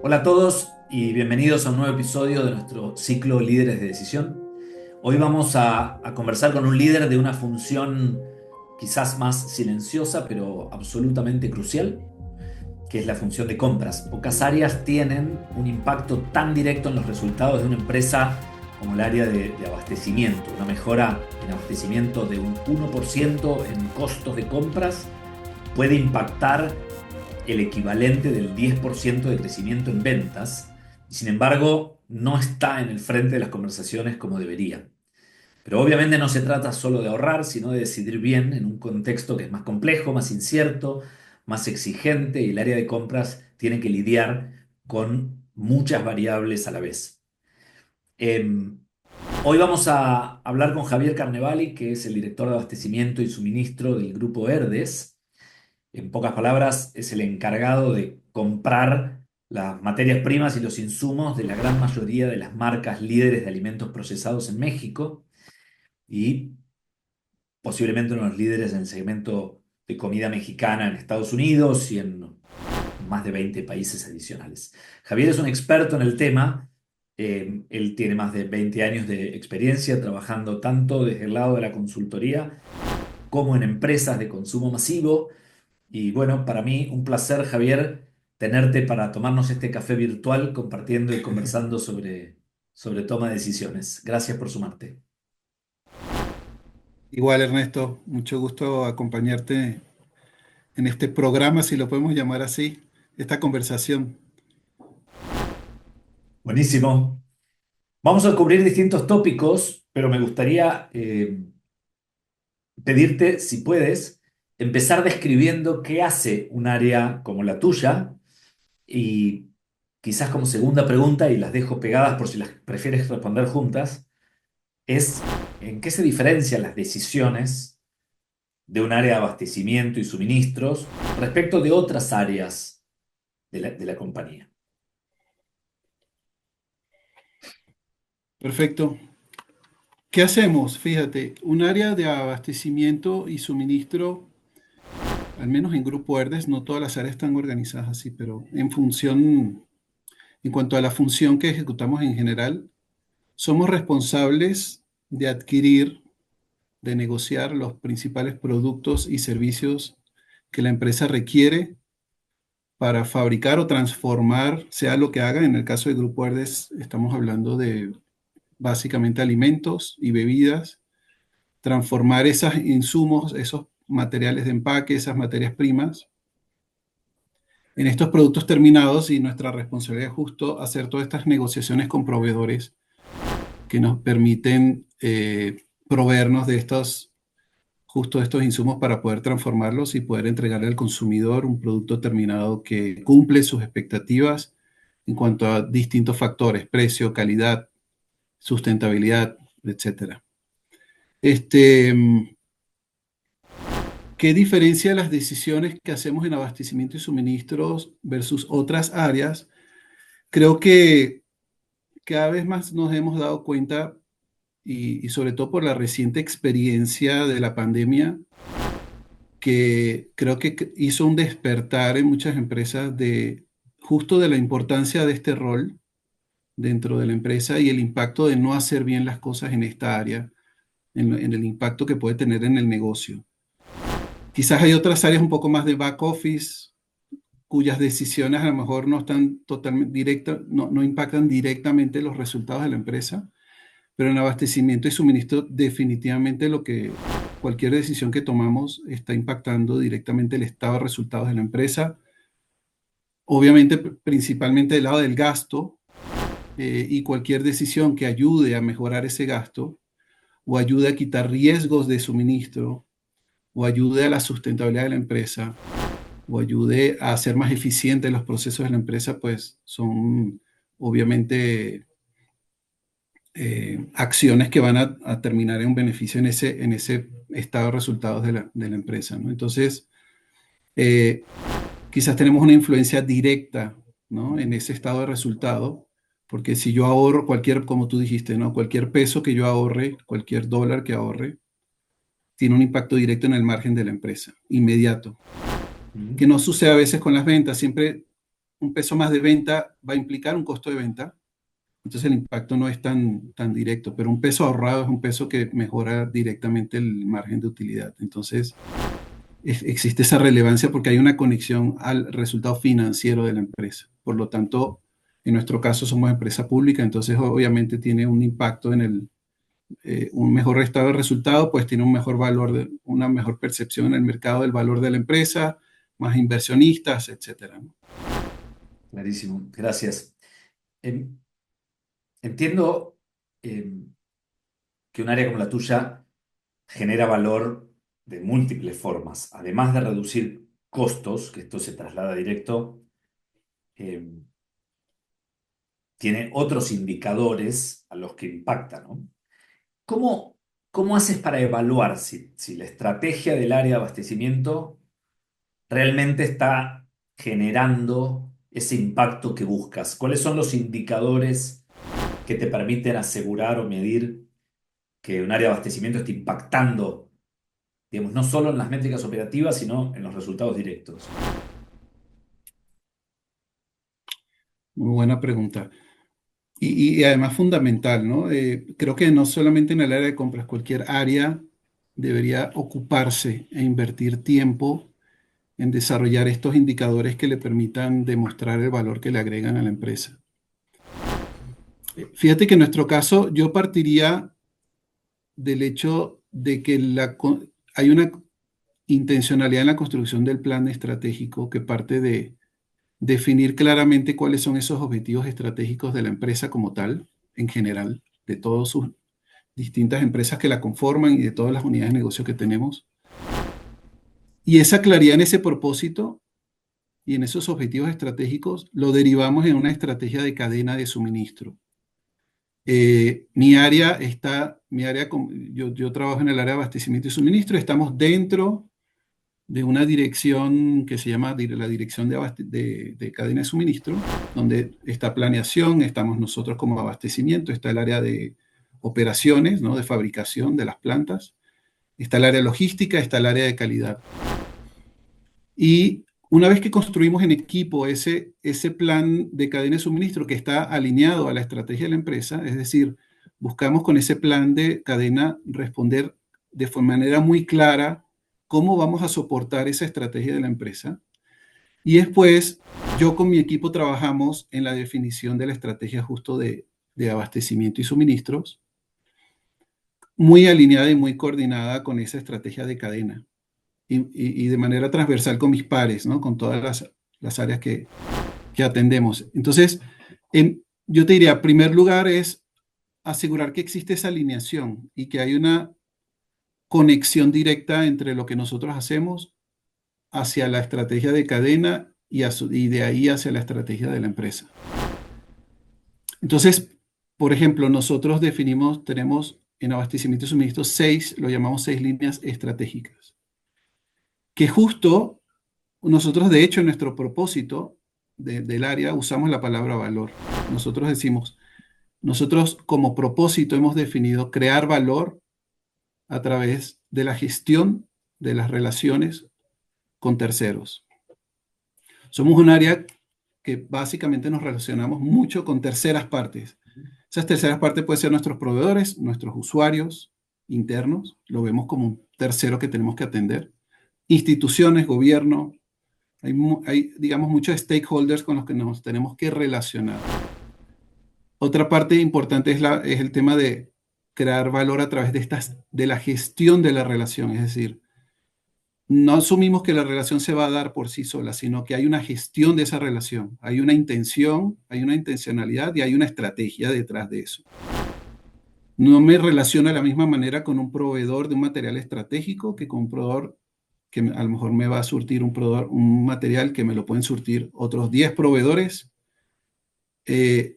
Hola a todos y bienvenidos a un nuevo episodio de nuestro ciclo Líderes de Decisión. Hoy vamos a conversar con un líder de una función quizás más silenciosa, pero absolutamente crucial, que es la función de compras. Pocas áreas tienen un impacto tan directo en los resultados de una empresa como el área de abastecimiento. Una mejora en abastecimiento de un 1% en costos de compras puede impactar el equivalente del 10% de crecimiento en ventas, y sin embargo no está en el frente de las conversaciones como debería. Pero obviamente no se trata solo de ahorrar, sino de decidir bien en un contexto que es más complejo, más incierto, más exigente, y el área de compras tiene que lidiar con muchas variables a la vez. Em, Hoy vamos a hablar con Javier Carnevali, que es el director de abastecimiento y suministro del Grupo Herdes. En pocas palabras, es el encargado de comprar las materias primas y los insumos de la gran mayoría de las marcas líderes de alimentos procesados en México y posiblemente uno de los líderes en el segmento de comida mexicana en Estados Unidos y en más de 20 países adicionales. Javier es un experto en el tema. Él tiene más de 20 años de experiencia trabajando tanto desde el lado de la consultoría como en empresas de consumo masivo. Y bueno, para mí un placer, Javier, tenerte para tomarnos este café virtual compartiendo y conversando sobre toma de decisiones. Gracias por sumarte. Igual, Ernesto, mucho gusto acompañarte en este programa, si lo podemos llamar así, esta conversación. Buenísimo. Vamos a cubrir distintos tópicos, pero me gustaría pedirte, si puedes, empezar describiendo qué hace un área como la tuya y quizás como segunda pregunta, y las dejo pegadas por si las prefieres responder juntas, es en qué se diferencian las decisiones de un área de abastecimiento y suministros respecto de otras áreas de la compañía. Perfecto. ¿Qué hacemos? Fíjate, un área de abastecimiento y suministro, al menos en Grupo Verdes, no todas las áreas están organizadas así, pero en cuanto a la función que ejecutamos en general, somos responsables de adquirir, de negociar los principales productos y servicios que la empresa requiere para fabricar o transformar, sea lo que haga. En el caso de Grupo Verdes, estamos hablando de básicamente alimentos y bebidas, transformar esos insumos, esos materiales de empaque, esas materias primas, en estos productos terminados, y nuestra responsabilidad es justo hacer todas estas negociaciones con proveedores que nos permiten proveernos de justo estos insumos para poder transformarlos y poder entregarle al consumidor un producto terminado que cumple sus expectativas en cuanto a distintos factores: precio, calidad, sustentabilidad, etcétera. Este, ¿Qué diferencia las decisiones que hacemos en abastecimiento y suministros versus otras áreas? Creo que cada vez más nos hemos dado cuenta, y sobre todo por la reciente experiencia de la pandemia, que creo que hizo un despertar en muchas empresas de justo de la importancia de este rol dentro de la empresa y el impacto de no hacer bien las cosas en esta área, en el impacto que puede tener en el negocio. Quizás hay otras áreas un poco más de back office cuyas decisiones a lo mejor no están totalmente directas, no impactan directamente los resultados de la empresa, pero en abastecimiento y suministro definitivamente cualquier decisión que tomamos está impactando directamente el estado de resultados de la empresa. Obviamente, principalmente del lado del gasto, y cualquier decisión que ayude a mejorar ese gasto o ayude a quitar riesgos de suministro o ayude a la sustentabilidad de la empresa o ayude a hacer más eficientes los procesos de la empresa, pues son obviamente acciones que van a terminar en un beneficio en ese estado de resultados de la empresa, ¿no? Entonces, eh, quizás tenemos una influencia directa, ¿no?, en ese estado de resultado, porque si yo ahorro como tú dijiste, ¿no?, cualquier peso que yo ahorre, cualquier dólar que ahorre, tiene un impacto directo en el margen de la empresa, inmediato, que Mm. no sucede a veces con las ventas. Siempre un peso más de venta va a implicar un costo de venta, entonces el impacto no es tan directo, pero un peso ahorrado es un peso que mejora directamente el margen de utilidad. Entonces, existe esa relevancia porque hay una conexión al resultado financiero de la empresa. Por lo tanto, en nuestro caso somos empresa pública, entonces obviamente tiene un impacto en un mejor estado de resultado, pues tiene un mejor valor, una mejor percepción en el mercado del valor de la empresa, más inversionistas, etcétera, ¿no? Clarísimo, gracias. Em, Entiendo que un área como la tuya genera valor de múltiples formas. Además de reducir costos, que esto se traslada directo, em, tiene otros indicadores a los que impacta, ¿no? ¿Cómo, cómo haces para evaluar si la estrategia del área de abastecimiento realmente está generando ese impacto que buscas? ¿Cuáles son los indicadores que te permiten asegurar o medir que un área de abastecimiento está impactando, digamos, no solo en las métricas operativas, sino en los resultados directos? Muy buena pregunta. Y además fundamental, ¿no? Creo que no solamente en el área de compras, cualquier área debería ocuparse e invertir tiempo en desarrollar estos indicadores que le permitan demostrar el valor que le agregan a la empresa. Fíjate que en nuestro caso yo partiría del hecho de que hay una intencionalidad en la construcción del plan estratégico que parte de definir claramente cuáles son esos objetivos estratégicos de la empresa como tal, en general, de todas sus distintas empresas que la conforman y de todas las unidades de negocio que tenemos. Y esa claridad en ese propósito y en esos objetivos estratégicos lo derivamos en una estrategia de cadena de suministro. Yo trabajo en el área de abastecimiento y suministro, estamos dentro de una dirección que se llama la Dirección de Cadena de Suministro, donde está planeación, estamos nosotros como abastecimiento, está el área de operaciones, ¿no? De fabricación de las plantas, está el área logística, está el área de calidad. Y una vez que construimos en equipo ese plan de cadena de suministro que está alineado a la estrategia de la empresa, es decir, buscamos con ese plan de cadena responder de manera muy clara cómo vamos a soportar esa estrategia de la empresa. Y después, yo con mi equipo trabajamos en la definición de la estrategia justo de abastecimiento y suministros, muy alineada y muy coordinada con esa estrategia de cadena y de manera transversal con mis pares, ¿no? Con todas las áreas que atendemos. Entonces, yo te diría, en primer lugar es asegurar que existe esa alineación y que hay una conexión directa entre lo que nosotros hacemos hacia la estrategia de cadena y de ahí hacia la estrategia de la empresa. Entonces, por ejemplo, nosotros tenemos en abastecimiento y suministro lo llamamos 6 líneas estratégicas, que justo nosotros, de hecho, en nuestro propósito del área usamos la palabra valor. Nosotros decimos, nosotros como propósito hemos definido crear valor a través de la gestión de las relaciones con terceros. Somos un área que básicamente nos relacionamos mucho con terceras partes. Esas terceras partes pueden ser nuestros proveedores, nuestros usuarios internos, lo vemos como un tercero que tenemos que atender, instituciones, gobierno, hay, digamos, muchos stakeholders con los que nos tenemos que relacionar. Otra parte importante es el tema de crear valor a través de la gestión de la relación, es decir, no asumimos que la relación se va a dar por sí sola, sino que hay una gestión de esa relación, hay una intención, hay una intencionalidad y hay una estrategia detrás de eso. No me relaciono de la misma manera con un proveedor de un material estratégico que con un proveedor que a lo mejor me va a surtir un material que me lo pueden surtir otros 10 proveedores.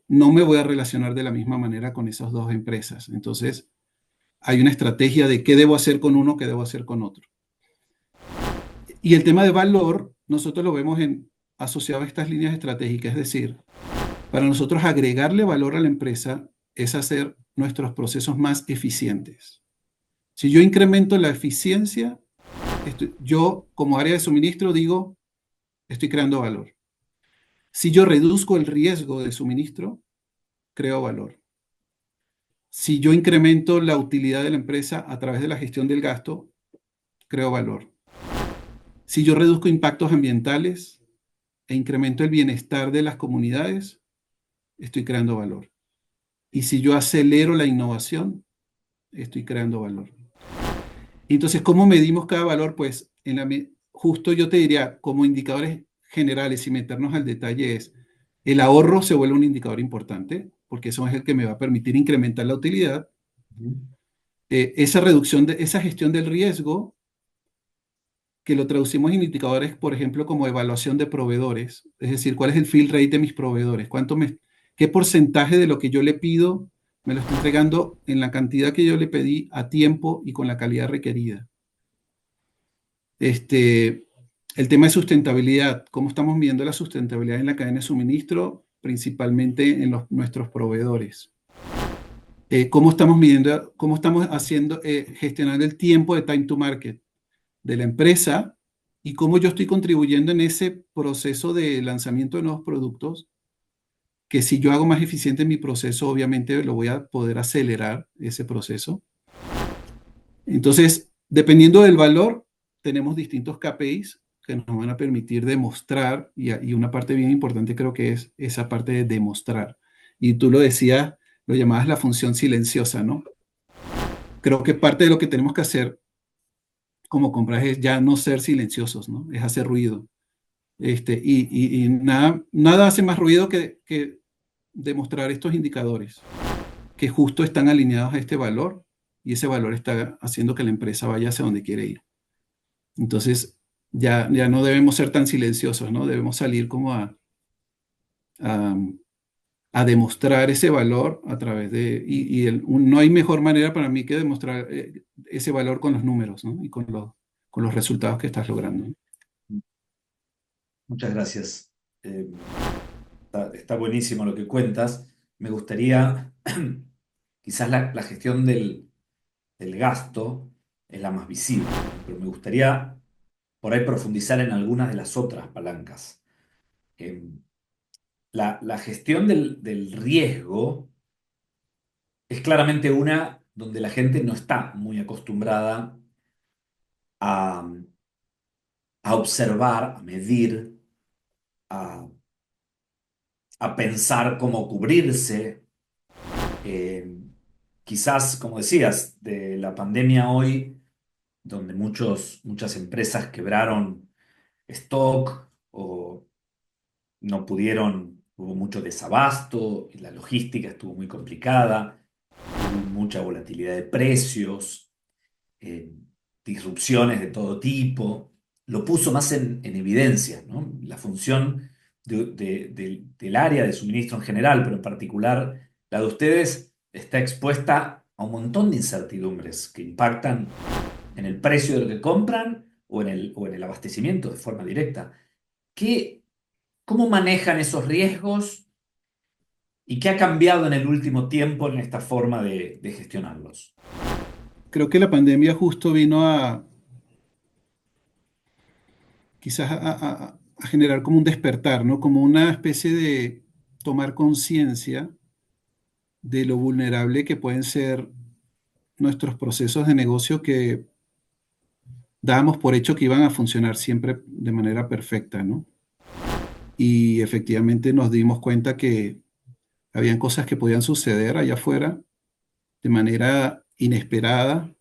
No me voy a relacionar de la misma manera con esas dos empresas. Entonces, hay una estrategia de qué debo hacer con uno, qué debo hacer con otro. Y el tema de valor, nosotros lo vemos asociado a estas líneas estratégicas, es decir, para nosotros agregarle valor a la empresa es hacer nuestros procesos más eficientes. Si yo incremento la eficiencia, yo como área de suministro digo, estoy creando valor. Si yo reduzco el riesgo de suministro, creo valor. Si yo incremento la utilidad de la empresa a través de la gestión del gasto, creo valor. Si yo reduzco impactos ambientales e incremento el bienestar de las comunidades, estoy creando valor. Y si yo acelero la innovación, estoy creando valor. Entonces, ¿cómo medimos cada valor? Pues justo yo te diría, como indicadores generales, y meternos al detalle, es el ahorro se vuelve un indicador importante, porque eso es el que me va a permitir incrementar la utilidad. Esa reducción esa gestión del riesgo, que lo traducimos en indicadores, por ejemplo, como evaluación de proveedores, es decir, cuál es el fill rate de mis proveedores, qué porcentaje de lo que yo le pido me lo está entregando en la cantidad que yo le pedí a tiempo y con la calidad requerida. El tema de sustentabilidad, cómo estamos midiendo la sustentabilidad en la cadena de suministro, principalmente en nuestros proveedores. Cómo estamos midiendo, cómo estamos haciendo, gestionando el tiempo de time to market de la empresa y cómo yo estoy contribuyendo en ese proceso de lanzamiento de nuevos productos, que si yo hago más eficiente mi proceso, obviamente lo voy a poder acelerar ese proceso. Entonces, dependiendo del valor, tenemos distintos KPIs que nos van a permitir demostrar, y una parte bien importante creo que es esa parte de demostrar. Y tú lo decías, lo llamabas la función silenciosa, ¿no? Creo que parte de lo que tenemos que hacer como compras es ya no ser silenciosos, ¿no? Es hacer ruido. Y nada hace más ruido que demostrar estos indicadores, que justo están alineados a este valor y ese valor está haciendo que la empresa vaya hacia donde quiere ir. Entonces, ya no debemos ser tan silenciosos, ¿no? Debemos salir como a, a demostrar ese valor a través de, no hay mejor manera para mí que demostrar ese valor con los números, ¿no? Y con los resultados que estás logrando, ¿no? Muchas gracias. Está buenísimo lo que cuentas. Me gustaría, quizás la gestión del gasto es la más visible, ¿no? Pero me gustaría por ahí profundizar en algunas de las otras palancas. Eh, la gestión del riesgo es claramente una donde la gente no está muy acostumbrada a, a observar, a medir, a, a pensar cómo cubrirse. Eh, Quizás, como decías, de la pandemia hoy, donde muchas empresas quebraron stock o no pudieron, hubo mucho desabasto y la logística estuvo muy complicada, hubo mucha volatilidad de precios, eh, disrupciones de todo tipo, lo puso más en evidencia, ¿no? La función del área de suministro en general, pero en particular la de ustedes, está expuesta a un montón de incertidumbres que impactan en el precio de lo que compran o en el abastecimiento de forma directa. ¿Qué, ¿Cómo manejan esos riesgos y qué ha cambiado en el último tiempo en esta forma de gestionarlos? Creo que la pandemia justo vino quizás a generar como un despertar, ¿no? Como una especie de tomar conciencia de lo vulnerable que pueden ser nuestros procesos de negocio que dábamos por hecho que iban a funcionar siempre de manera perfecta, ¿no? Y efectivamente nos dimos cuenta que habían cosas que podían suceder allá afuera de manera inesperada,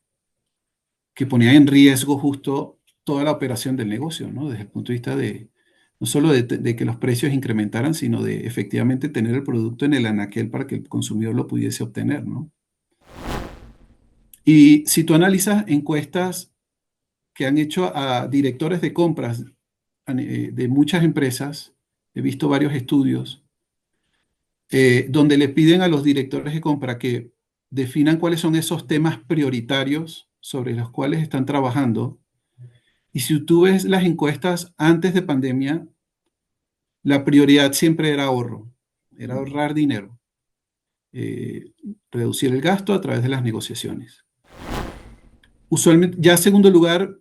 que ponían en riesgo justo toda la operación del negocio, ¿no? Desde el punto de vista de, no solo de que los precios incrementaran, sino de efectivamente tener el producto en el anaquel para que el consumidor lo pudiese obtener, ¿no? Y si tú analizas encuestas que han hecho a directores de compras de muchas empresas, he visto varios estudios, donde le piden a los directores de compra que definan cuáles son esos temas prioritarios sobre los cuales están trabajando. Y si tú ves las encuestas antes de pandemia, la prioridad siempre era ahorro, era ahorrar dinero, eh, reducir el gasto a través de las negociaciones. Usualmente, ya segundo lugar,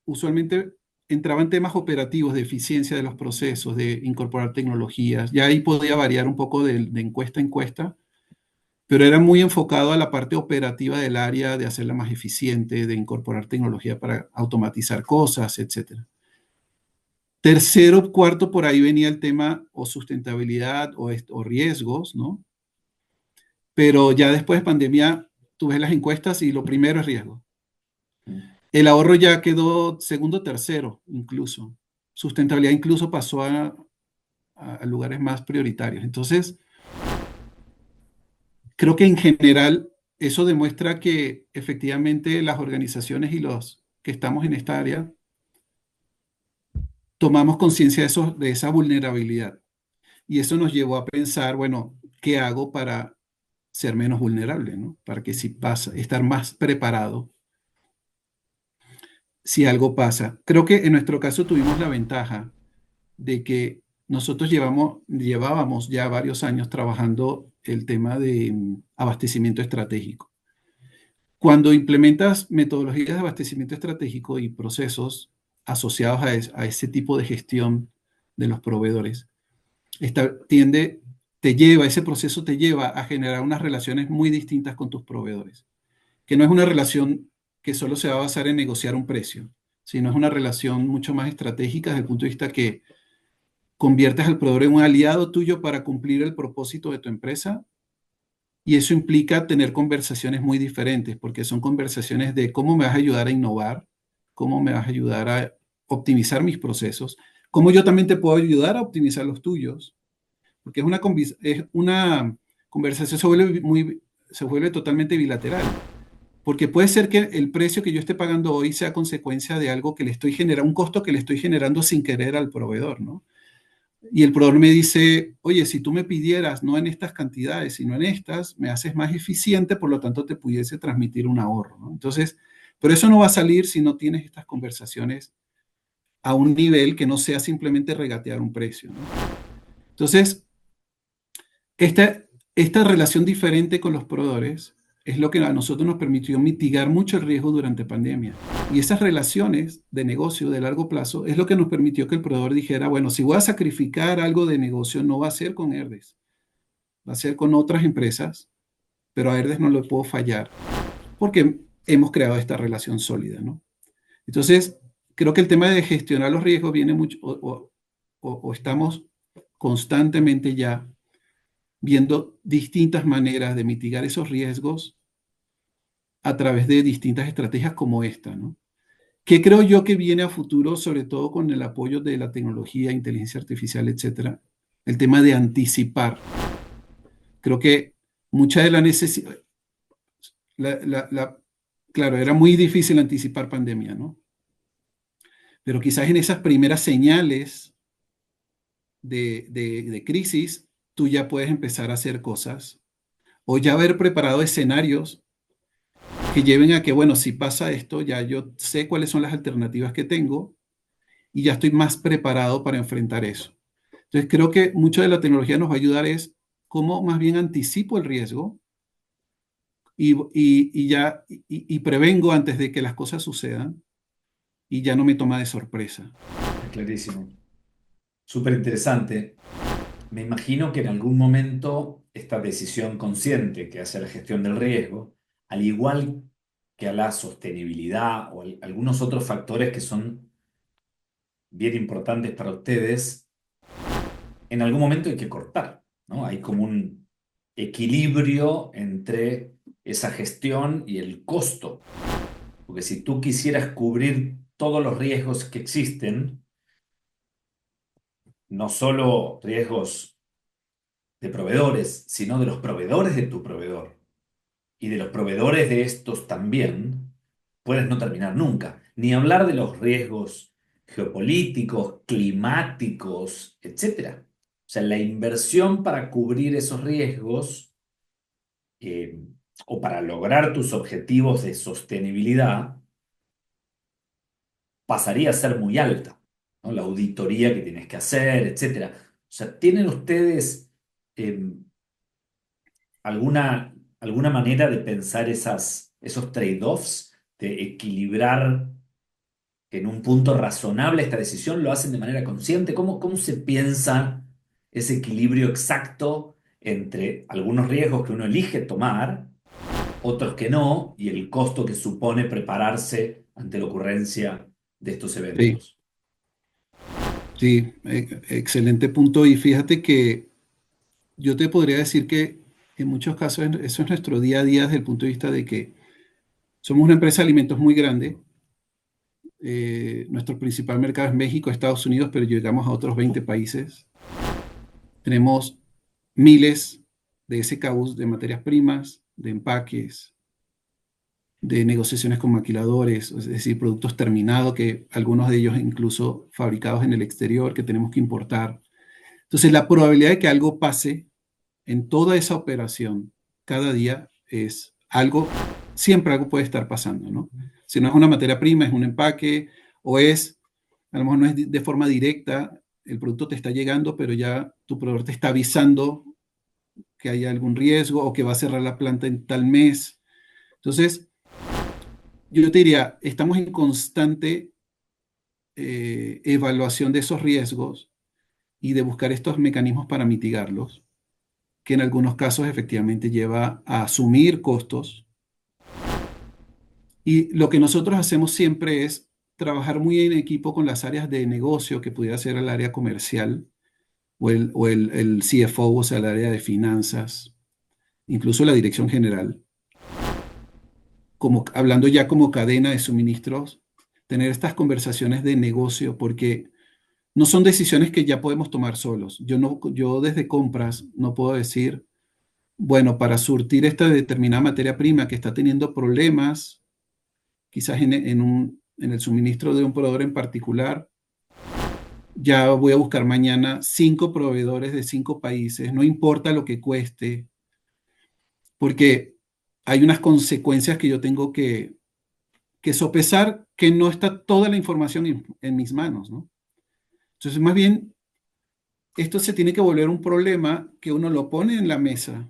usualmente entraba en temas operativos de eficiencia de los procesos, de incorporar tecnologías. Ya ahí podía variar un poco de encuesta a encuesta, pero era muy enfocado a la parte operativa del área, de hacerla más eficiente, de incorporar tecnología para automatizar cosas, etcétera. Tercero, cuarto, por ahí venía el tema o sustentabilidad o riesgos, ¿no? Pero ya después de pandemia, tú ves las encuestas y lo primero es riesgo. El ahorro ya quedó segundo, tercero, incluso. Sustentabilidad incluso pasó a lugares más prioritarios. Entonces, creo que en general eso demuestra que efectivamente las organizaciones y los que estamos en esta área tomamos conciencia de esa vulnerabilidad. Y eso nos llevó a pensar, bueno, ¿qué hago para ser menos vulnerable, ¿no? Para que si pasa, estar más preparado si algo pasa. Creo que en nuestro caso tuvimos la ventaja de que nosotros llevábamos ya varios años trabajando el tema de abastecimiento estratégico. Cuando implementas metodologías de abastecimiento estratégico y procesos asociados a ese tipo de gestión de los proveedores, tiende, ese proceso te lleva a generar unas relaciones muy distintas con tus proveedores, que no es una relación que solo se va a basar en negociar un precio, sino es una relación mucho más estratégica desde el punto de vista que conviertes al proveedor en un aliado tuyo para cumplir el propósito de tu empresa, y eso implica tener conversaciones muy diferentes, porque son conversaciones de cómo me vas a ayudar a innovar, cómo me vas a ayudar a optimizar mis procesos, cómo yo también te puedo ayudar a optimizar los tuyos, porque es una conversación se vuelve totalmente bilateral, porque puede ser que el precio que yo esté pagando hoy sea consecuencia de algo que le estoy generando, un costo que le estoy generando sin querer al proveedor, ¿no? Y el proveedor me dice, oye, si tú me pidieras no en estas cantidades, sino en estas, me haces más eficiente, por lo tanto te pudiese transmitir un ahorro, ¿no? Entonces, pero eso no va a salir si no tienes estas conversaciones a un nivel que no sea simplemente regatear un precio, ¿no? Entonces, esta relación diferente con los proveedores es lo que a nosotros nos permitió mitigar mucho el riesgo durante pandemia. Y esas relaciones de negocio de largo plazo es lo que nos permitió que el proveedor dijera, bueno, si voy a sacrificar algo de negocio, no va a ser con Herdes, va a ser con otras empresas, pero a Herdes no le puedo fallar porque hemos creado esta relación sólida, ¿no? Entonces, creo que el tema de gestionar los riesgos viene mucho, o estamos constantemente ya viendo distintas maneras de mitigar esos riesgos a través de distintas estrategias como esta, ¿no? ¿Qué creo yo que viene a futuro, sobre todo con el apoyo de la tecnología, inteligencia artificial, etcétera? El tema de anticipar. Creo que mucha de la necesidad, claro, era muy difícil anticipar pandemia, ¿no? Pero quizás en esas primeras señales de crisis, tú ya puedes empezar a hacer cosas o ya haber preparado escenarios que lleven a que, bueno, si pasa esto, ya yo sé cuáles son las alternativas que tengo y ya estoy más preparado para enfrentar eso. Entonces, creo que mucho de la tecnología nos va a ayudar es cómo más bien anticipo el riesgo y prevengo antes de que las cosas sucedan y ya no me toma de sorpresa. Está clarísimo. Súper interesante. Me imagino que en algún momento esta decisión consciente que hace la gestión del riesgo, al igual que a la sostenibilidad o algunos otros factores que son bien importantes para ustedes, en algún momento hay que cortar, ¿no? Hay como un equilibrio entre esa gestión y el costo. Porque si tú quisieras cubrir todos los riesgos que existen, no solo riesgos de proveedores, sino de los proveedores de tu proveedor y de los proveedores de estos también, puedes no terminar nunca. Ni hablar de los riesgos geopolíticos, climáticos, etcétera. O sea, la inversión para cubrir esos riesgos eh, o para lograr tus objetivos de sostenibilidad pasaría a ser muy alta, ¿no? La auditoría que tienes que hacer, etcétera. O sea, ¿tienen ustedes eh, alguna manera de pensar esos trade-offs, de equilibrar que en un punto razonable esta decisión lo hacen de manera consciente? ¿Cómo se piensa ese equilibrio exacto entre algunos riesgos que uno elige tomar, otros que no, y el costo que supone prepararse ante la ocurrencia de estos Sí, eventos? sí, excelente punto. Y fíjate que yo te podría decir que en muchos casos eso es nuestro día a día desde el punto de vista de que somos una empresa de alimentos muy grande. Nuestro principal mercado es México, Estados Unidos, pero llegamos a otros 20 países. Tenemos miles de SKUs de materias primas, de empaques, de negociaciones con maquiladores, es decir, productos terminados, que algunos de ellos incluso fabricados en el exterior, que tenemos que importar. Entonces, la probabilidad de que algo pase en toda esa operación cada día es algo, siempre algo puede estar pasando, ¿no? Si no es una materia prima, es un empaque, o es, a lo mejor no es de forma directa, el producto te está llegando, pero ya tu proveedor te está avisando que hay algún riesgo o que va a cerrar la planta en tal mes. Entonces, yo te diría, estamos en constante evaluación de esos riesgos y de buscar estos mecanismos para mitigarlos, que en algunos casos efectivamente lleva a asumir costos. Y lo que nosotros hacemos siempre es trabajar muy en equipo con las áreas de negocio, que pudiera ser el área comercial o el CFO, o sea, el área de finanzas, incluso la dirección general, como hablando ya como cadena de suministros, tener estas conversaciones de negocio, porque no son decisiones que ya podemos tomar solos. Yo desde compras no puedo decir, bueno, para surtir esta determinada materia prima que está teniendo problemas, quizás en el suministro de un proveedor en particular, ya voy a buscar mañana 5 proveedores de 5 países, no importa lo que cueste, porque hay unas consecuencias que yo tengo que sopesar, que no está toda la información en mis manos, ¿no? Entonces, más bien, esto se tiene que volver un problema que uno lo pone en la mesa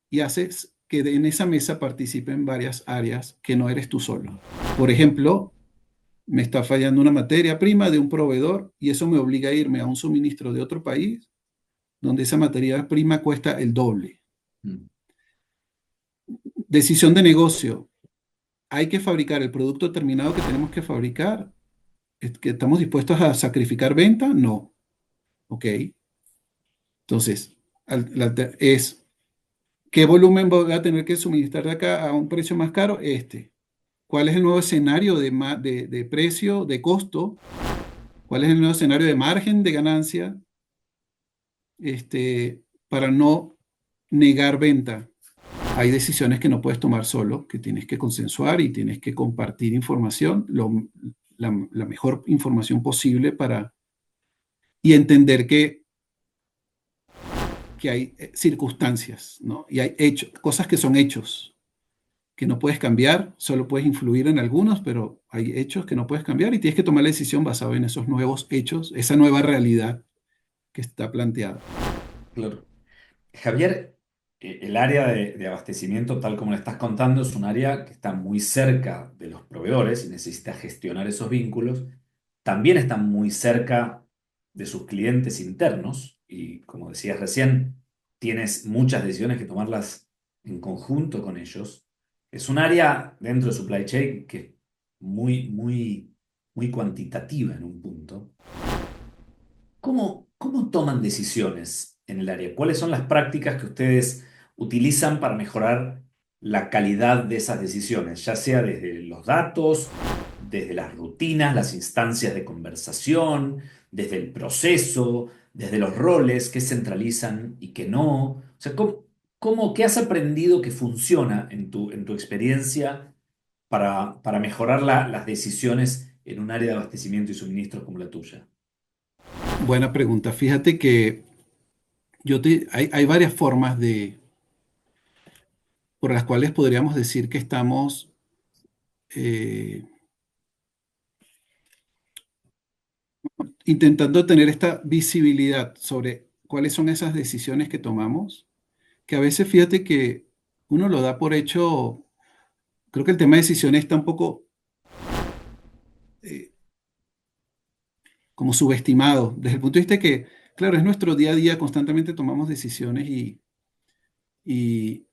y haces que en esa mesa participen varias áreas que no eres tú solo. Por ejemplo, me está fallando una materia prima de un proveedor y eso me obliga a irme a un suministro de otro país donde esa materia prima cuesta el doble. Mm. Decisión de negocio. ¿Hay que fabricar el producto terminado que tenemos que fabricar? ¿Es que estamos dispuestos a sacrificar venta? No. Ok. Entonces, es ¿qué volumen voy a tener que suministrar de acá a un precio más caro? Este. ¿Cuál es el nuevo escenario de precio, de costo? ¿Cuál es el nuevo escenario de margen de ganancia? Para no negar venta. Hay decisiones que no puedes tomar solo, que tienes que consensuar y tienes que compartir información, la mejor información posible y entender que hay circunstancias, ¿no? Y hay hechos, cosas que son hechos, que no puedes cambiar, solo puedes influir en algunos, pero hay hechos que no puedes cambiar y tienes que tomar la decisión basada en esos nuevos hechos, esa nueva realidad que está planteada. Claro. Javier, el área de abastecimiento, tal como le estás contando, es un área que está muy cerca de los proveedores y necesita gestionar esos vínculos. También está muy cerca de sus clientes internos y, como decías recién, tienes muchas decisiones que tomarlas en conjunto con ellos. Es un área dentro de supply chain que es muy cuantitativa en un punto. ¿Cómo toman decisiones en el área? ¿Cuáles son las prácticas que ustedes utilizan para mejorar la calidad de esas decisiones? Ya sea desde los datos, desde las rutinas, las instancias de conversación, desde el proceso, desde los roles, qué centralizan y qué no. O sea, ¿qué has aprendido que funciona en tu experiencia para mejorar las decisiones en un área de abastecimiento y suministros como la tuya? Buena pregunta. Fíjate que hay varias formas por las cuales podríamos decir que estamos eh, intentando tener esta visibilidad sobre cuáles son esas decisiones que tomamos, que a veces fíjate que uno lo da por hecho. Creo que el tema de decisiones está un poco como subestimado, desde el punto de vista que, claro, es nuestro día a día, constantemente tomamos decisiones y, y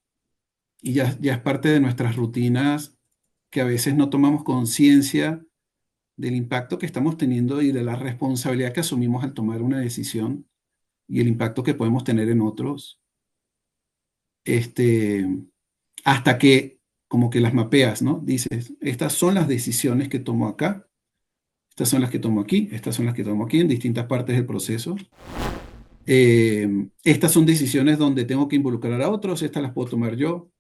ya es parte de nuestras rutinas que a veces no tomamos conciencia del impacto que estamos teniendo y de la responsabilidad que asumimos al tomar una decisión y el impacto que podemos tener en otros, este, hasta que como que las mapeas, ¿no? Dices, estas son las decisiones que tomo acá, estas son las que tomo aquí, estas son las que tomo aquí en distintas partes del proceso. Estas son decisiones donde tengo que involucrar a otros, estas las puedo tomar yo,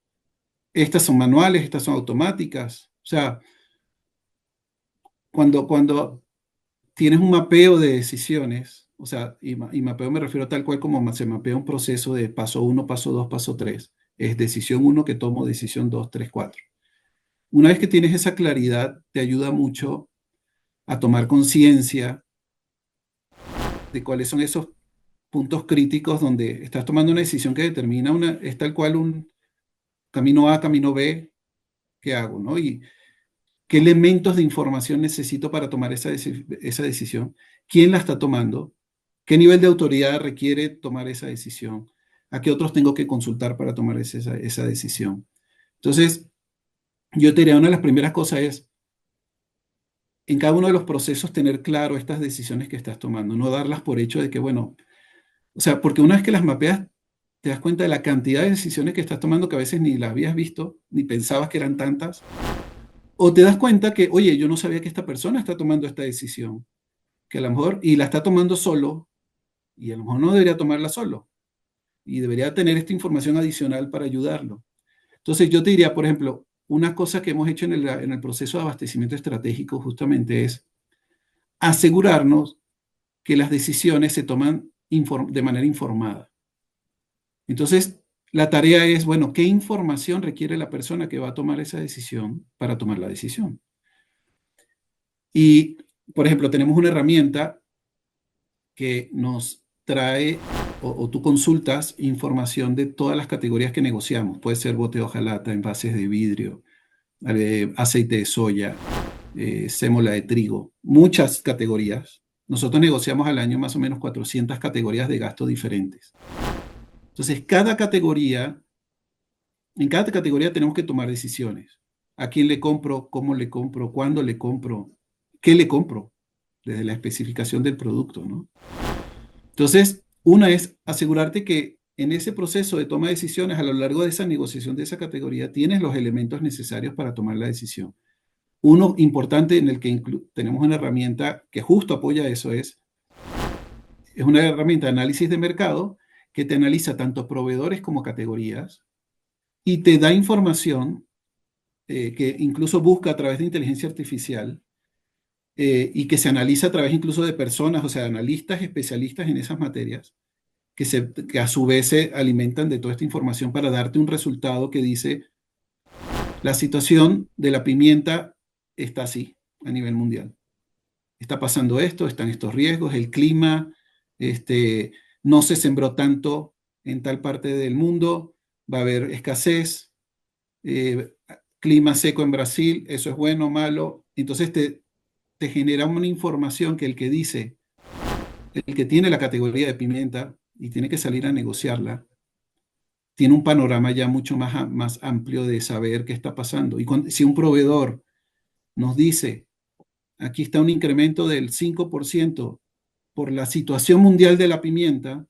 estas son manuales, estas son automáticas. O sea, cuando tienes un mapeo de decisiones, o sea, y mapeo me refiero tal cual como se mapea un proceso de paso uno, paso 2, paso 3. Es decisión uno que tomo, decisión 2, 3, 4. Una vez que tienes esa claridad, te ayuda mucho a tomar conciencia de cuáles son esos puntos críticos donde estás tomando una decisión que determina es tal cual un camino A, camino B, ¿qué hago? ¿No? Y qué elementos de información necesito para tomar esa decisión, quién la está tomando, qué nivel de autoridad requiere tomar esa decisión, a qué otros tengo que consultar para tomar esa decisión. Entonces, yo te diría, una de las primeras cosas es, en cada uno de los procesos, tener claro estas decisiones que estás tomando, no darlas por hecho de que, bueno, o sea, porque una vez que las mapeas, te das cuenta de la cantidad de decisiones que estás tomando que a veces ni las habías visto, ni pensabas que eran tantas, o te das cuenta que, oye, yo no sabía que esta persona está tomando esta decisión, que a lo mejor, y la está tomando solo, y a lo mejor no debería tomarla solo, y debería tener esta información adicional para ayudarlo. Entonces, yo te diría, por ejemplo, una cosa que hemos hecho en el proceso de abastecimiento estratégico justamente es asegurarnos que las decisiones se toman de manera informada. Entonces, la tarea es, bueno, ¿qué información requiere la persona que va a tomar esa decisión para tomar la decisión? Y, por ejemplo, tenemos una herramienta que nos trae o tú consultas información de todas las categorías que negociamos. Puede ser bote de hojalata, envases de vidrio, aceite de soya, sémola de trigo, muchas categorías. Nosotros negociamos al año más o menos 400 categorías de gasto diferentes. Entonces, en cada categoría tenemos que tomar decisiones. ¿A quién le compro? ¿Cómo le compro? ¿Cuándo le compro? ¿Qué le compro? Desde la especificación del producto, ¿no? Entonces, una es asegurarte que en ese proceso de toma de decisiones, a lo largo de esa negociación de esa categoría, tienes los elementos necesarios para tomar la decisión. Uno importante en el que tenemos una herramienta que justo apoya eso es una herramienta de análisis de mercado que te analiza tanto proveedores como categorías y te da información que incluso busca a través de inteligencia artificial y que se analiza a través incluso de personas, o sea, analistas especialistas en esas materias, que a su vez se alimentan de toda esta información para darte un resultado que dice, la situación de la pimienta está así a nivel mundial. Está pasando esto, están estos riesgos, el clima, no se sembró tanto en tal parte del mundo, va a haber escasez, eh, clima seco en Brasil, eso es bueno o malo. Entonces te genera una información que el que tiene la categoría de pimienta y tiene que salir a negociarla, tiene un panorama ya mucho más amplio de saber qué está pasando. Y si un proveedor nos dice, aquí está un incremento del 5% por la situación mundial de la pimienta,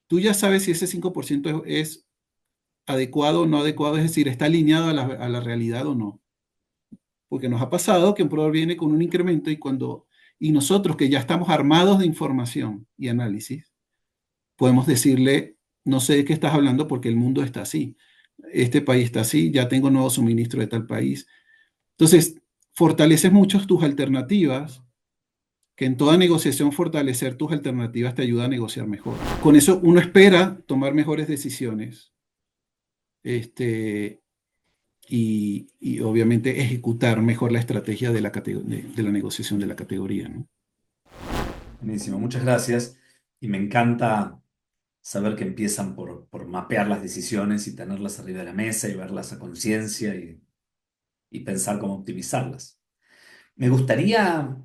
tú ya sabes si ese 5% es adecuado o no adecuado, es decir, está alineado a la realidad o no. Porque nos ha pasado que un proveedor viene con un incremento y nosotros que ya estamos armados de información y análisis, podemos decirle, no sé de qué estás hablando porque el mundo está así, este país está así, ya tengo nuevo suministro de tal país. Entonces, fortaleces mucho tus alternativas, que en toda negociación fortalecer tus alternativas te ayuda a negociar mejor. Con eso uno espera tomar mejores decisiones este, y obviamente ejecutar mejor la estrategia de la negociación de la categoría, ¿no? Buenísimo, muchas gracias. Y me encanta saber que empiezan por mapear las decisiones y tenerlas arriba de la mesa y verlas a conciencia y pensar cómo optimizarlas. Me gustaría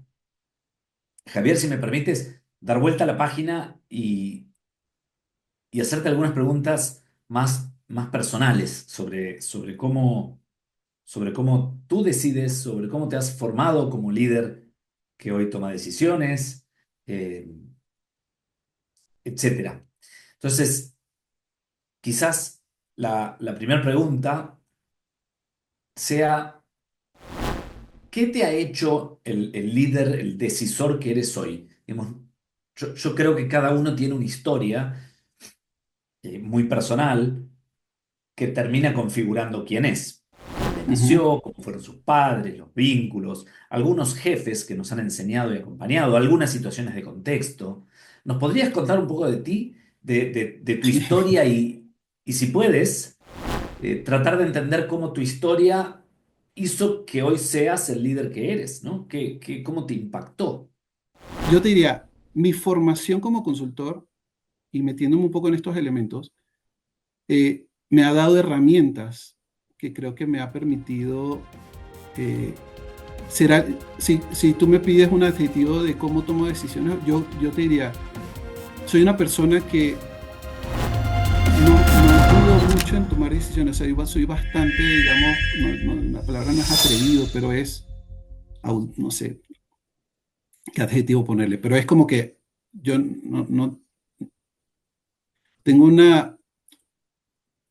Javier, si me permites, dar vuelta a la página y hacerte algunas preguntas más personales sobre cómo tú decides, sobre cómo te has formado como líder que hoy toma decisiones, eh, etcétera. Entonces, quizás la primera pregunta sea, ¿qué te ha hecho el líder, el decisor que eres hoy? Digamos, yo creo que cada uno tiene una historia muy personal que termina configurando quién es. Dónde Ujú. nació, cómo fueron sus padres, los vínculos, algunos jefes que nos han enseñado y acompañado, algunas situaciones de contexto. ¿Nos podrías contar un poco de ti, de tu historia y si puedes, tratar de entender cómo tu historia hizo que hoy seas el líder que eres, ¿no? ¿Cómo te impactó? Yo te diría, mi formación como consultor, y metiéndome un poco en estos elementos, me ha dado herramientas que creo que me ha permitido eh, será, si tú me pides un adjetivo de cómo tomo decisiones, yo te diría, soy una persona que no dudo mucho en tomar decisiones. O sea, yo soy bastante, digamos, la palabra no es atrevido, pero es, no sé qué adjetivo ponerle, pero es como que yo no tengo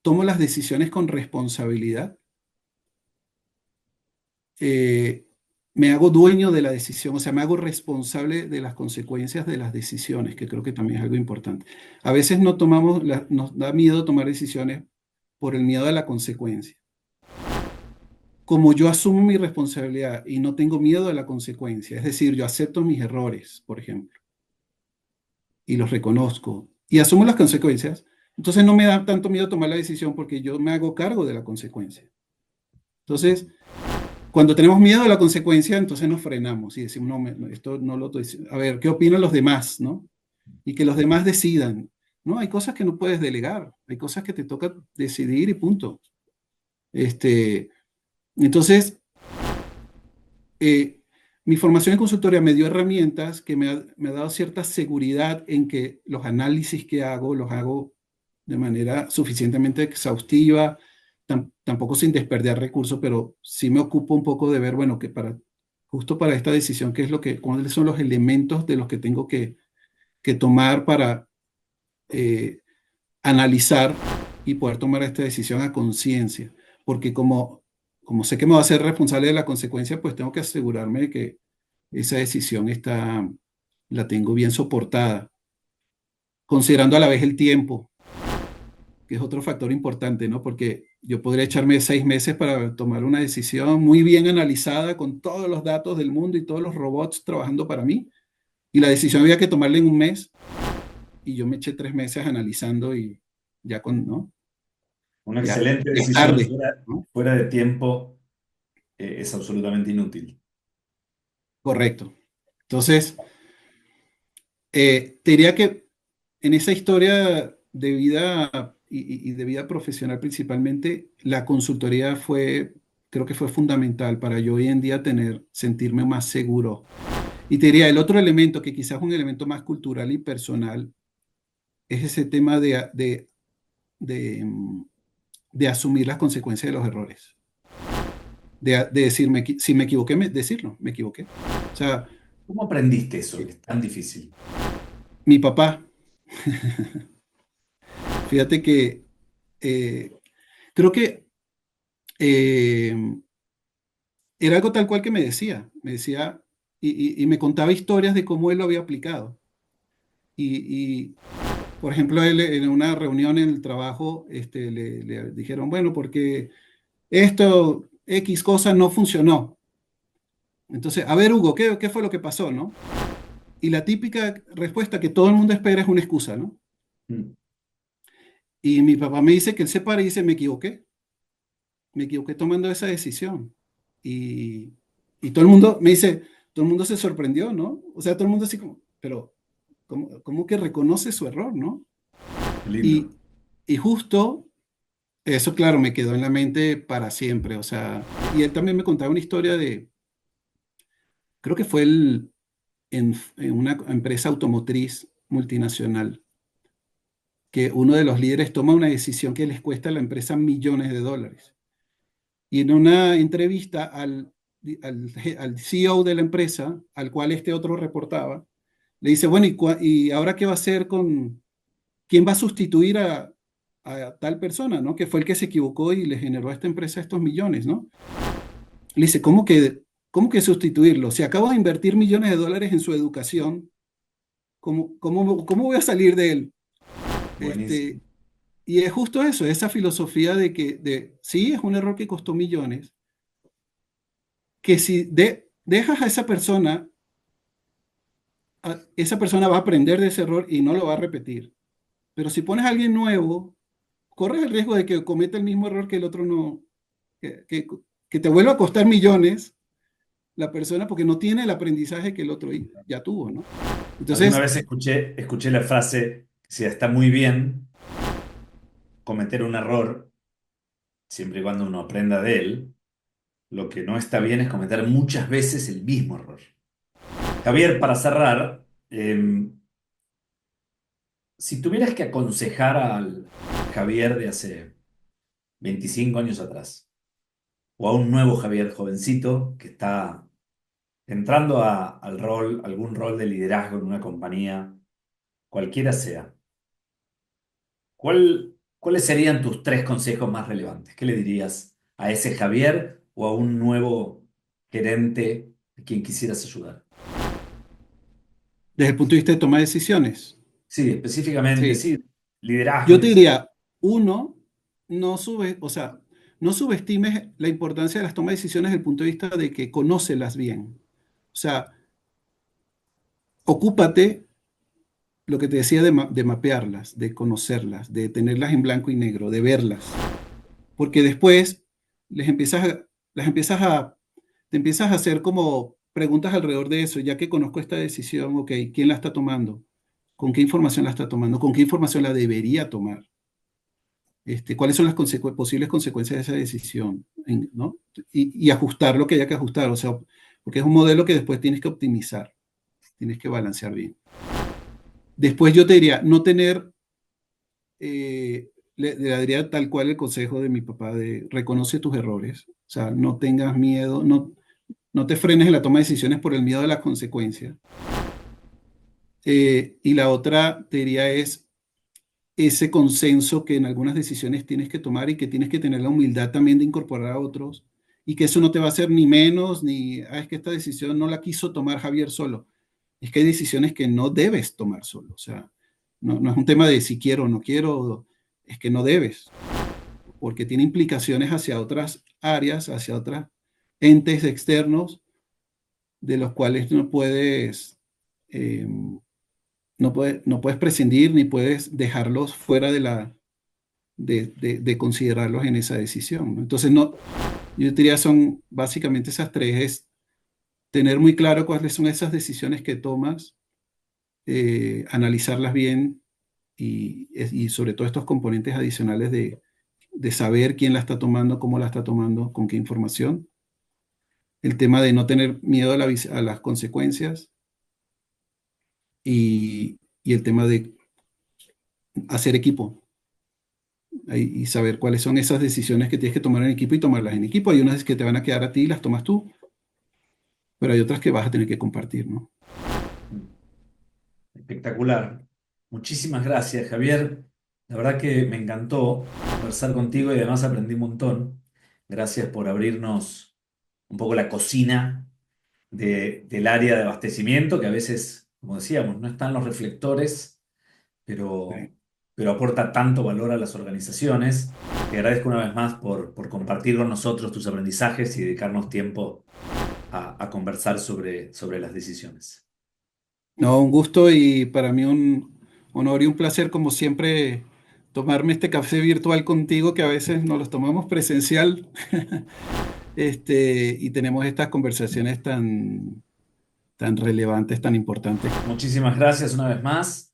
tomo las decisiones con responsabilidad, eh, me hago dueño de la decisión, o sea, me hago responsable de las consecuencias de las decisiones, que creo que también es algo importante. A veces no tomamos, nos da miedo tomar decisiones por el miedo a la consecuencia. Como yo asumo mi responsabilidad y no tengo miedo a la consecuencia, es decir, yo acepto mis errores, por ejemplo, y los reconozco y asumo las consecuencias, entonces no me da tanto miedo tomar la decisión porque yo me hago cargo de la consecuencia. Entonces, cuando tenemos miedo de la consecuencia, entonces nos frenamos y decimos, no, esto no lo estoy diciendo. A ver, ¿qué opinan los demás, no? Y que los demás decidan. No, hay cosas que no puedes delegar, hay cosas que te toca decidir y punto. Este, entonces, eh, mi formación en consultoría me dio herramientas que me ha dado cierta seguridad en que los análisis que hago los hago de manera suficientemente exhaustiva, tampoco sin desperdiar recursos, pero sí me ocupo un poco de ver, bueno, que justo para esta decisión, cuáles son los elementos de los que tengo que tomar para eh, analizar y poder tomar esta decisión a conciencia. Porque como sé que me va a ser responsable de la consecuencia, pues tengo que asegurarme de que esa decisión la tengo bien soportada, considerando a la vez el tiempo, que es otro factor importante, ¿no? Porque yo podría echarme 6 meses para tomar una decisión muy bien analizada con todos los datos del mundo y todos los robots trabajando para mí, y la decisión había que tomarla en un mes, y yo me eché 3 meses analizando y ¿no? Una Ya excelente es decisión tarde, ¿no? fuera de tiempo, es absolutamente inútil. Correcto. Entonces, te diría que en esa historia de vida y de vida profesional principalmente, la consultoría creo que fue fundamental para yo hoy en día sentirme más seguro. Y te diría, el otro elemento, que quizás es un elemento más cultural y personal, es ese tema de, mm, de asumir las consecuencias de los errores. De decirme, si me equivoqué, decirlo, me equivoqué. O sea, ¿Cómo aprendiste eso, que es tan difícil? mi papá, fíjate que eh, creo que eh, era algo tal cual que me decía y me contaba historias de cómo él lo había aplicado. Y, por ejemplo, él en una reunión en el trabajo le dijeron, bueno, porque esto, X cosa no funcionó. Entonces, a ver, Hugo, ¿qué fue lo que pasó, no? Y la típica respuesta que todo el mundo espera es una excusa, ¿no? Mm. Y mi papá me dice que él se para y dice, me equivoqué tomando esa decisión. Y, y todo el mundo me dice, todo el mundo se sorprendió, ¿no? O sea, todo el mundo así como, pero ¿cómo que reconoce su error, ¿no? Qué lindo. Y, y justo eso, claro, me quedó en la mente para siempre. O sea, y él también me contaba una historia creo que fue en una empresa automotriz multinacional, que uno de los líderes toma una decisión que les cuesta a la empresa millones de dólares. Y en una entrevista al CEO de la empresa, al cual este otro reportaba, le dice, bueno, ¿y ahora qué va a hacer con quién va a sustituir a tal persona, ¿no? Que fue el que se equivocó y le generó a esta empresa estos millones, ¿no? Le dice, ¿cómo que sustituirlo? Si acabo de invertir millones de dólares en su educación, ¿cómo voy a salir de él? Buenísimo. Y es justo eso, esa filosofía sí, es un error que costó millones, que si dejas a esa persona va a aprender de ese error y no lo va a repetir. Pero si pones a alguien nuevo, corres el riesgo de que cometa el mismo error que el otro no, que te vuelva a costar millones la persona porque no tiene el aprendizaje que el otro ya tuvo, ¿no? Alguna Entonces, vez escuché la frase, si está muy bien cometer un error, siempre y cuando uno aprenda de él, lo que no está bien es cometer muchas veces el mismo error. Javier, para cerrar, si tuvieras que aconsejar al Javier de hace 25 años atrás, o a un nuevo Javier jovencito que está entrando al rol, algún rol de liderazgo en una compañía, cualquiera sea, ¿cuáles serían tus tres consejos más relevantes? ¿Qué le dirías a ese Javier o a un nuevo gerente a quien quisieras ayudar? desde el punto de vista de toma de decisiones, Sí, específicamente, sí, sí, liderazgo yo y te eso. diría, uno, o sea, no subestimes la importancia de las tomas de decisiones desde el punto de vista de que conócelas bien. O sea, ocúpate lo que te decía de mapearlas, de conocerlas, de tenerlas en blanco y negro, de verlas. Porque después les empiezas a, las empiezas a, te empiezas a hacer como preguntas alrededor de eso, ya que conozco esta decisión, ok, ¿quién la está tomando? ¿Con qué información la está tomando? ¿Con qué información la debería tomar? ¿Cuáles son las posibles consecuencias de esa decisión? ¿No? Y ajustar lo que haya que ajustar, o sea, porque es un modelo que después tienes que optimizar, tienes que balancear bien. Después yo te diría, no tener, le daría tal cual el consejo de mi papá de reconoce tus errores, o sea, no tengas miedo, no te frenes en la toma de decisiones por el miedo de las consecuencias. Y la otra, te diría, es ese consenso que en algunas decisiones tienes que tomar y que tienes que tener la humildad también de incorporar a otros y que eso no te va a hacer ni menos, ni, es que esta decisión no la quiso tomar Javier solo. Es que hay decisiones que no debes tomar solo. O sea, no es un tema de si quiero o no quiero, es que no debes, porque tiene implicaciones hacia otras áreas, hacia otros entes externos de los cuales no puedes prescindir ni puedes dejarlos fuera de considerarlos en esa decisión, ¿no? Entonces, no, yo diría son básicamente esas tres, es tener muy claro cuáles son esas decisiones que tomas, analizarlas bien y sobre todo estos componentes adicionales de saber quién la está tomando, cómo la está tomando, con qué información. El tema de no tener miedo a las consecuencias y el tema de hacer equipo y saber cuáles son esas decisiones que tienes que tomar en equipo y tomarlas en equipo. Hay unas que te van a quedar a ti y las tomas tú, pero hay otras que vas a tener que compartir, ¿no? Espectacular. Muchísimas gracias, Javier. La verdad que me encantó conversar contigo y además aprendí un montón. Gracias por abrirnos un poco la cocina del área de abastecimiento, que a veces, como decíamos, no están los reflectores, pero, Sí. pero aporta tanto valor a las organizaciones. Te agradezco una vez más por compartir con nosotros tus aprendizajes y dedicarnos tiempo a conversar sobre las decisiones. No, un gusto y para mí un honor y un placer, como siempre, tomarme este café virtual contigo, que a veces nos los tomamos presencial, y tenemos estas conversaciones tan relevantes, tan importantes. Muchísimas gracias una vez más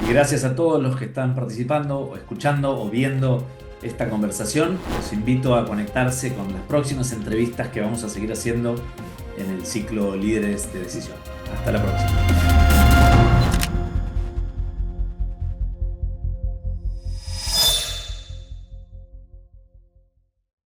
y gracias a todos los que están participando o escuchando o viendo esta conversación. Los invito a conectarse con las próximas entrevistas que vamos a seguir haciendo en el ciclo Líderes de Decisión. Hasta la próxima.